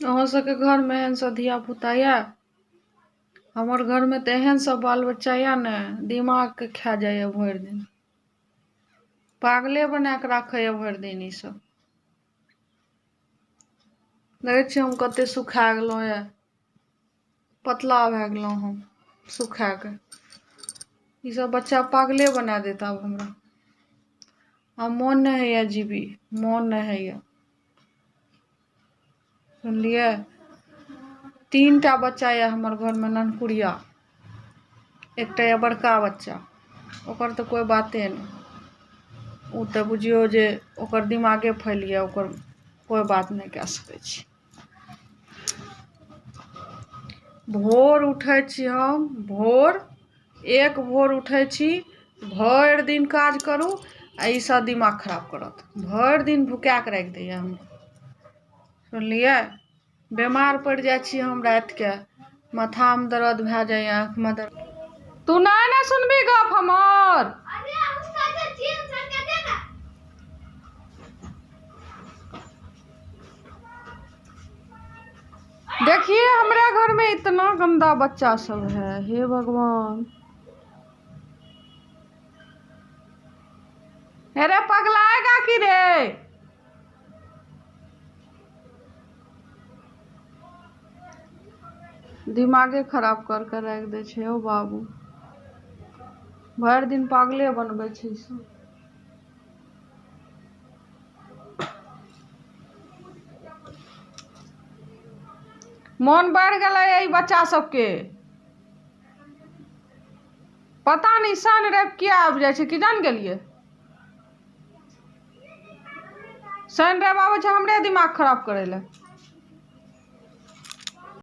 अहाँ सबके घर में एहन सब धिया पुता या? हमर घर में तो एहन सब बाल बच्चा या ने दिमाग के खा जाए भरि दिन। पागले बना के राखे भरि दिन ई सब। देखे छी हम कते सुखा गेलहुं या, पतला भए गेलहुं हम सुखा के। ई सब बच्चा पागले बना देता अब हमरा। अब मोन नहीं है जीवी, मोन नहीं है। सुनलिए? 3टा बच्चा या हमर घर में ननकुड़िया। एकटा या बड़का बच्चा, ओकर तो कोई बाते नहीं। उ तो बुझियो जे ओकर दिमागे फैल गया, ओकर कोई बात नहीं कह सकै छी। भोर उठै छी हम, एक भोर उठै छी, भरि दिन काज करू आ ई सब दिमाग खराब करत। भरि दिन भुका के राखि दैया हमरा। सुनलिए? बीमार पड़ जाइ छी हम रात के, माथा में दर्द भए जाइए, आँख में दर्द। तू नहीं ना सुनबी गप हमर। देखिए हमारे घर में इतना गंदा बच्चा सब है, हे भगवान। अरे पगलाएगा कि रे? दिमागे खराब करके रख दे छे ओ बाबू। भरि दिन पागले बनबै छै सब। मन बढ़ गया यही बच्चा सबके। पता नहीं सन रैप किया आबि जाइ छै कि जान गेलिए। सन रैप आबै छै हमरे दिमाग खराब करे ले।